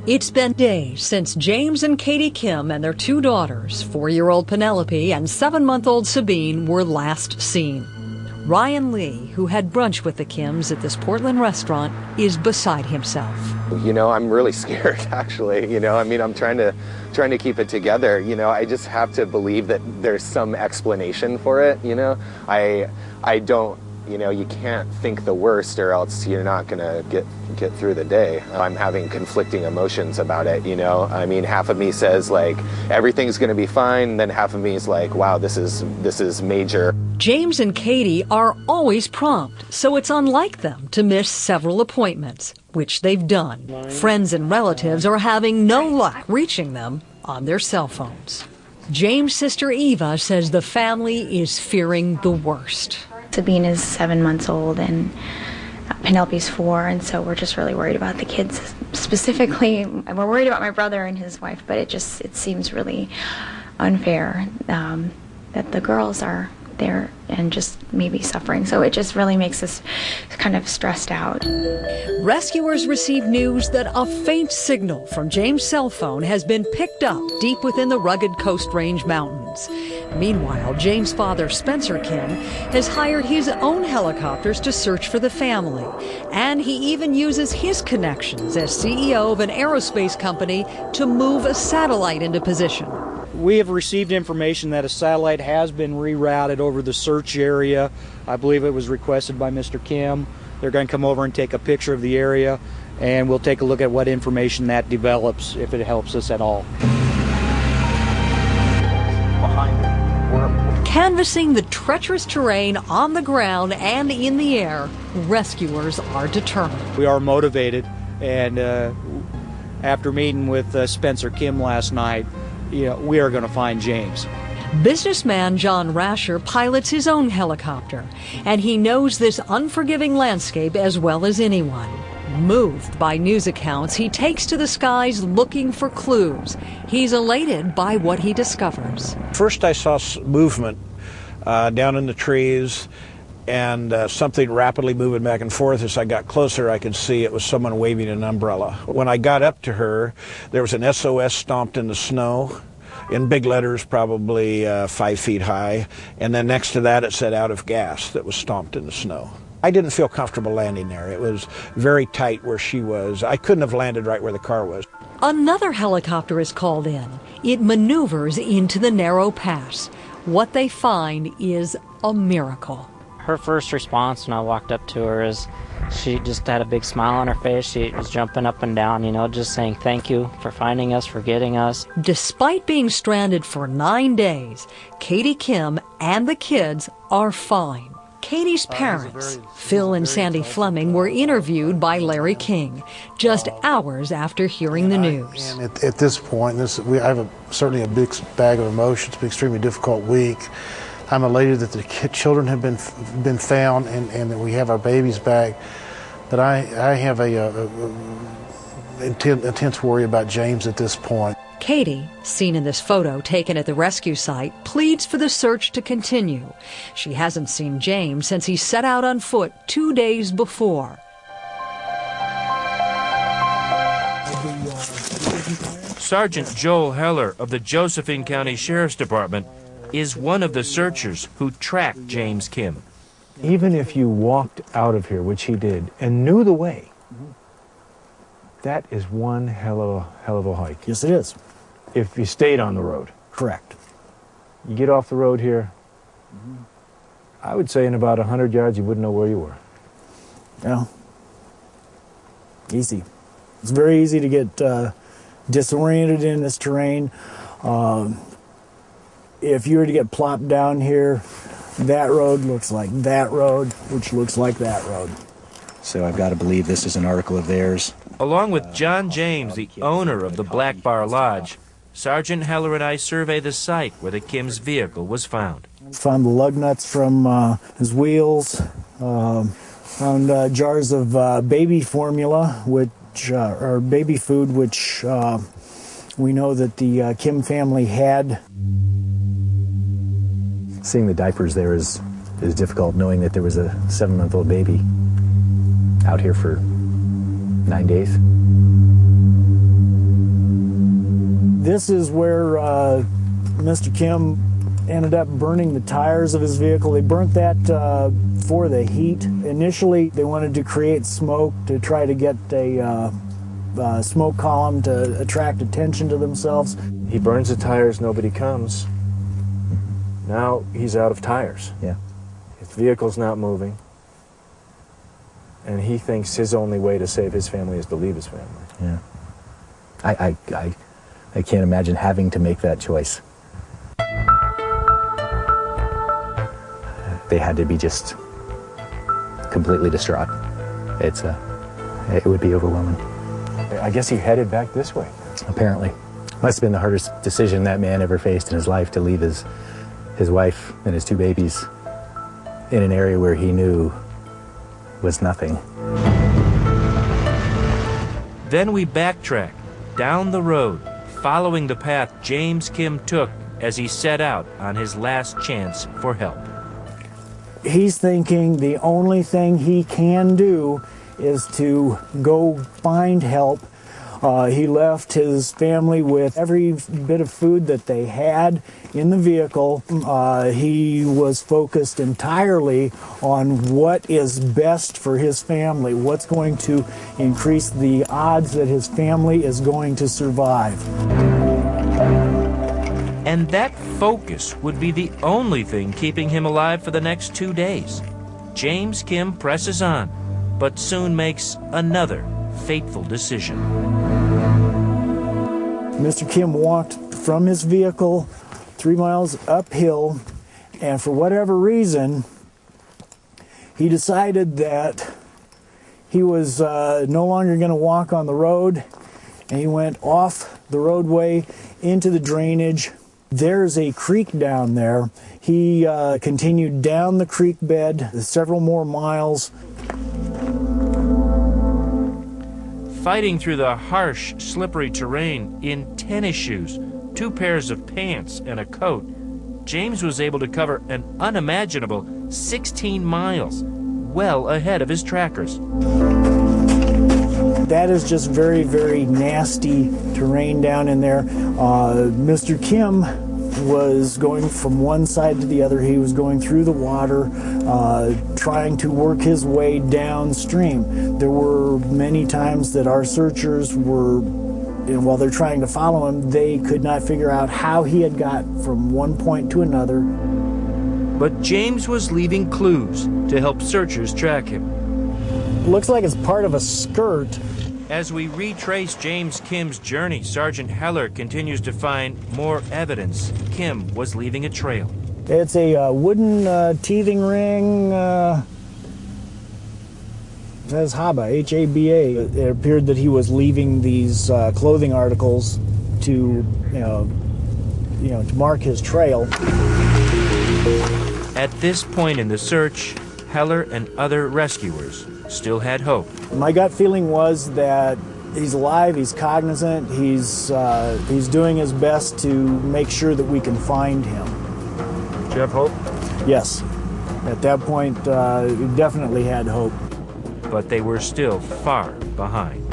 It's been days since James and Katie Kim and their two daughters, 4-year-old Penelope and 7-month-old Sabine, were last seen. Ryan Lee, who had brunch with the Kims at this Portland restaurant, is beside himself. You know, I'm really scared, actually. You know, I mean, I'm trying to keep it together. You know, I just have to believe that there's some explanation for it. You know, I don't. You know, you can't think the worst, or else you're not gonna get through the day. I'm having conflicting emotions about it. You know, I mean, half of me says like everything's gonna be fine, and then half of me is like, wow, this is major. James and Katie are always prompt, so it's unlike them to miss several appointments, which they've done. Friends and relatives are having no luck reaching them on their cell phones. James' sister Eva says the family is fearing the worst. Sabine is 7 months old and Penelope's 4, and so we're just really worried about the kids. Specifically, we're worried about my brother and his wife, but it seems really unfair that the girls are there and just maybe suffering. So it just really makes us kind of stressed out. Rescuers received news that a faint signal from James' cell phone has been picked up deep within the rugged Coast Range Mountains. Meanwhile, James' father, Spencer Kim, has hired his own helicopters to search for the family. And he even uses his connections as CEO of an aerospace company to move a satellite into position. We have received information that a satellite has been rerouted over the search area. I believe it was requested by Mr. Kim. They're going to come over and take a picture of the area, and we'll take a look at what information that develops, if it helps us at all. Canvassing the treacherous terrain on the ground and in the air, rescuers are determined. We are motivated, and after meeting with Spencer Kim last night, we are going to find James. Businessman John Rasher pilots his own helicopter, and he knows this unforgiving landscape as well as anyone. Moved by news accounts, he takes to the skies looking for clues. He's elated by what he discovers. First I saw movement down in the trees, and something rapidly moving back and forth. As I got closer, I could see it was someone waving an umbrella. When I got up to her, there was an SOS stomped in the snow, in big letters, probably 5 feet high, and then next to that it said "out of gas" that was stomped in the snow. I didn't feel comfortable landing there. It was very tight where she was. I couldn't have landed right where the car was. Another helicopter is called in. It maneuvers into the narrow pass. What they find is a miracle. Her first response when I walked up to her is she just had a big smile on her face. She was jumping up and down, just saying thank you for finding us, for getting us. Despite being stranded for 9 days, Katie Kim and the kids are fine. Katie's parents, Phil and Sandy Fleming, were interviewed by Larry King just hours after hearing the news. And at this point, I have certainly a big bag of emotions. It's been an extremely difficult week. I'm elated that the children have been found and that we have our babies back. But I have a intense worry about James at this point. Katie, seen in this photo taken at the rescue site, pleads for the search to continue. She hasn't seen James since he set out on foot 2 days before. Sergeant Joel Heller of the Josephine County Sheriff's Department is one of the searchers who tracked James Kim. Even if you walked out of here, which he did, and knew the way, that is one hell of a hike. Yes, it is. If you stayed on the road. Correct. You get off the road here, I would say in about 100 yards you wouldn't know where you were. Yeah. Easy. It's very easy to get disoriented in this terrain. If you were to get plopped down here, that road looks like that road, which looks like that road. So I've got to believe this is an article of theirs. Along with John James, the owner of the Black Bar Lodge, Sergeant Heller and I survey the site where the Kim's vehicle was found. Found the lug nuts from his wheels, found jars of baby formula, or baby food, which we know that the Kim family had. Seeing the diapers there is difficult, knowing that there was a 7-month-old baby out here for 9 days. This is where Mr. Kim ended up burning the tires of his vehicle. They burnt that for the heat. Initially, they wanted to create smoke to try to get a smoke column to attract attention to themselves. He burns the tires, nobody comes. Now he's out of tires. Yeah. His vehicle's not moving. And he thinks his only way to save his family is to leave his family. Yeah. I can't imagine having to make that choice. They had to be just completely distraught. It would be overwhelming. I guess he headed back this way. Apparently. Must have been the hardest decision that man ever faced in his life, to leave his wife and his 2 babies in an area where he knew was nothing. Then we backtrack down the road, following the path James Kim took as he set out on his last chance for help. He's thinking the only thing he can do is to go find help. He left his family with every bit of food that they had in the vehicle. He was focused entirely on what is best for his family, what's going to increase the odds that his family is going to survive. And that focus would be the only thing keeping him alive for the next 2 days. James Kim presses on, but soon makes another fateful decision. Mr. Kim walked from his vehicle 3 miles uphill, and for whatever reason, he decided that he was no longer going to walk on the road, and he went off the roadway into the drainage. There's a creek down there. He continued down the creek bed several more miles. Fighting through the harsh, slippery terrain in tennis shoes, 2 pairs of pants, and a coat, James was able to cover an unimaginable 16 miles, well ahead of his trackers. That is just very, very nasty terrain down in there. Mr. Kim was going from one side to the other. He was going through the water, trying to work his way downstream. There were many times that our searchers were, while they're trying to follow him, they could not figure out how he had got from one point to another. But James was leaving clues to help searchers track him. Looks like it's part of a skirt. As we retrace James Kim's journey, Sergeant Heller continues to find more evidence Kim was leaving a trail. It's a wooden teething ring. It says Haba, H-A-B-A. It appeared that he was leaving these clothing articles to, to mark his trail. At this point in the search, Heller and other rescuers still had hope. My gut feeling was that he's alive, he's cognizant, he's doing his best to make sure that we can find him. Do you have hope? Yes. At that point, we definitely had hope. But they were still far behind.